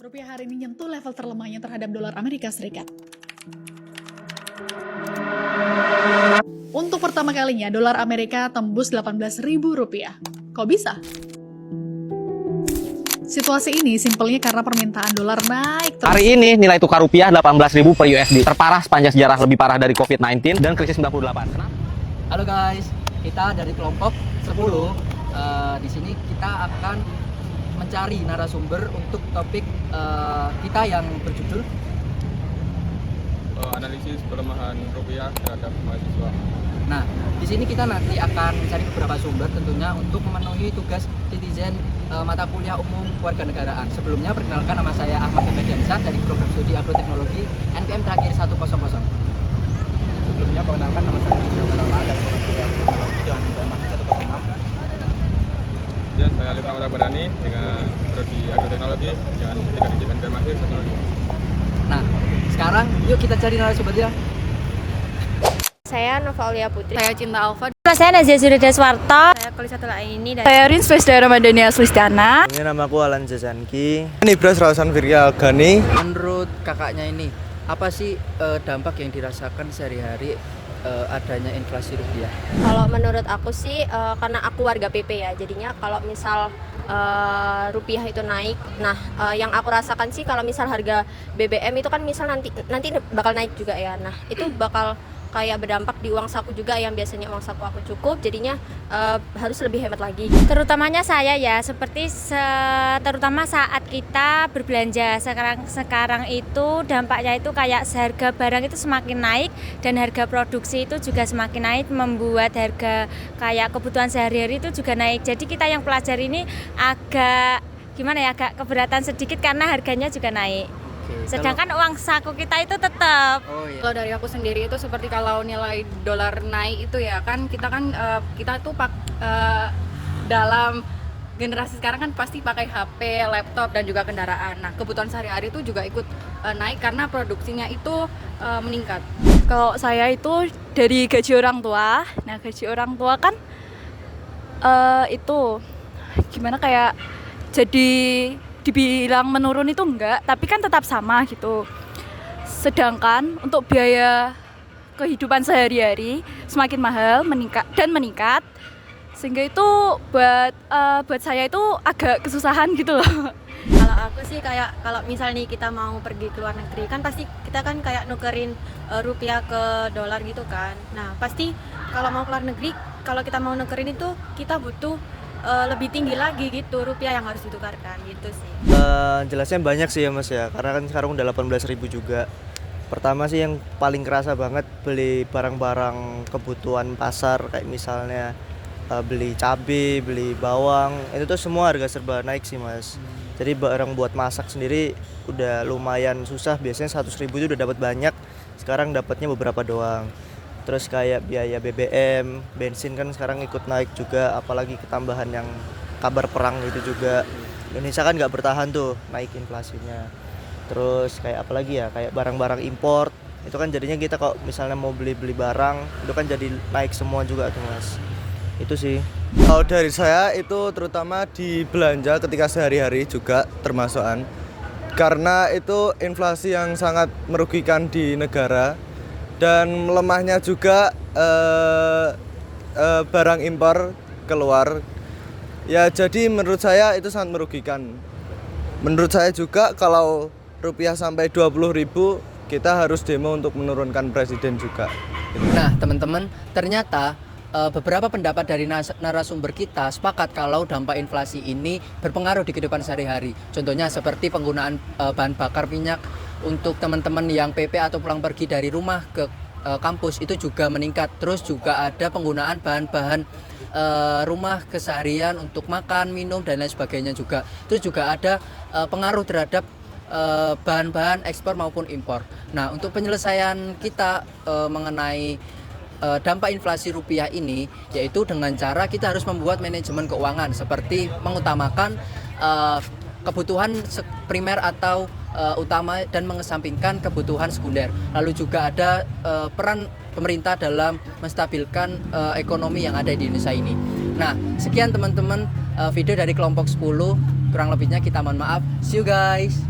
Rupiah hari ini nyentuh level terlemahnya terhadap dolar Amerika Serikat. Untuk pertama kalinya, dolar Amerika tembus 18.000 rupiah. Kok bisa? Situasi ini simpelnya karena permintaan dolar naik terus. Hari ini nilai tukar rupiah 18.000 per USD. Terparah sepanjang sejarah, lebih parah dari COVID-19 dan krisis 98. Kenapa? Halo guys, kita dari kelompok 10. Di sini kita akan mencari narasumber untuk topik kita yang berjudul analisis pelemahan rupiah terhadap mahasiswa. Nah, di sini kita nanti akan mencari beberapa sumber tentunya untuk memenuhi tugas citizen mata kuliah umum kewarganegaraan. Sebelumnya perkenalkan, nama saya Ahmad Febriansyah dari program studi agroteknologi NPM terakhir 100. Sebelumnya perkenalkan, nama saya Rizal Lama dari program studi agroteknologi dengan NPM 106. Dan saya Alif Rahmat Abadani dengan prodi agroteknologi dengan tiga digit NPM akhir 102. Nah, sekarang yuk kita cari narasumbernya. Saya Nova Aulia Putri. Saya Cinta Alfa. Saya Nazia Zurida Swarto. Saya Kalisatula Aini. Dan Saya Rin Space Daerah Madania Sulistiana. Ini namaku Alan Jazanki. Ini Bros Rawasan Firya Gani. Menurut kakaknya ini, apa sih dampak yang dirasakan sehari-hari adanya inflasi rupiah? Kalau menurut aku sih karena aku warga PP ya, jadinya kalau misal rupiah itu naik, nah yang aku rasakan sih kalau misal harga BBM itu kan misal nanti bakal naik juga ya, nah itu bakal kayak berdampak di uang saku juga, yang biasanya uang saku aku cukup, jadinya harus lebih hemat lagi. Terutamanya saya ya, terutama saat kita berbelanja sekarang itu dampaknya itu kayak harga barang itu semakin naik dan harga produksi itu juga semakin naik, membuat harga kayak kebutuhan sehari-hari itu juga naik. Jadi kita yang pelajar ini agak keberatan sedikit karena harganya juga naik. Sedangkan uang saku kita itu tetap. kalau dari aku sendiri itu seperti kalau nilai dolar naik itu ya kan kita tuh dalam generasi sekarang kan pasti pakai HP, laptop dan juga kendaraan. Nah, kebutuhan sehari-hari itu juga ikut naik karena produksinya itu meningkat. Kalau saya itu dari gaji orang tua. Nah, gaji orang tua kan itu gimana kayak jadi dibilang menurun itu enggak, tapi kan tetap sama gitu. Sedangkan untuk biaya kehidupan sehari-hari semakin mahal, meningkat, sehingga itu buat saya itu agak kesusahan gitu loh. Kalau aku sih kayak kalau misalnya kita mau pergi ke luar negeri kan pasti kita kan kayak nukerin rupiah ke dolar gitu kan. Nah pasti kalau mau ke luar negeri, kalau kita mau nukerin itu kita butuh lebih tinggi lagi gitu rupiah yang harus ditukarkan gitu sih. Jelasnya banyak sih ya Mas ya, karena kan sekarang udah 18.000 juga. Pertama sih yang paling kerasa banget beli barang-barang kebutuhan pasar, kayak misalnya beli cabai, beli bawang, itu tuh semua harga serba naik sih Mas. Jadi barang buat masak sendiri udah lumayan susah, biasanya 100.000 itu udah dapat banyak, sekarang dapatnya beberapa doang. Terus kayak biaya BBM, bensin kan sekarang ikut naik juga, apalagi ketambahan yang kabar perang itu juga. Indonesia kan nggak bertahan tuh naik inflasinya. Terus kayak apalagi ya, kayak barang-barang import, itu kan jadinya kita kalau misalnya mau beli barang, itu kan jadi naik semua juga tuh Mas. Itu sih. Kalau dari saya itu terutama di belanja ketika sehari-hari juga termasukan. Karena itu inflasi yang sangat merugikan di negara. Dan melemahnya juga barang impor keluar. Ya jadi menurut saya itu sangat merugikan. Menurut saya juga kalau rupiah sampai 20.000 kita harus demo untuk menurunkan presiden juga. Nah, teman-teman, ternyata beberapa pendapat dari narasumber kita sepakat kalau dampak inflasi ini berpengaruh di kehidupan sehari-hari. Contohnya seperti penggunaan bahan bakar minyak untuk teman-teman yang PP atau pulang pergi dari rumah ke kampus itu juga meningkat. Terus juga ada penggunaan bahan-bahan rumah keseharian untuk makan, minum dan lain sebagainya juga. Terus juga ada pengaruh terhadap bahan-bahan ekspor maupun impor. Nah, untuk penyelesaian kita mengenai dampak inflasi rupiah ini, yaitu dengan cara kita harus membuat manajemen keuangan seperti mengutamakan kebutuhan primer atau utama dan mengesampingkan kebutuhan sekunder. Lalu juga ada peran pemerintah dalam menstabilkan ekonomi yang ada di Indonesia ini. Nah, sekian teman-teman video dari kelompok 10. Kurang lebihnya kita mohon maaf. See you guys.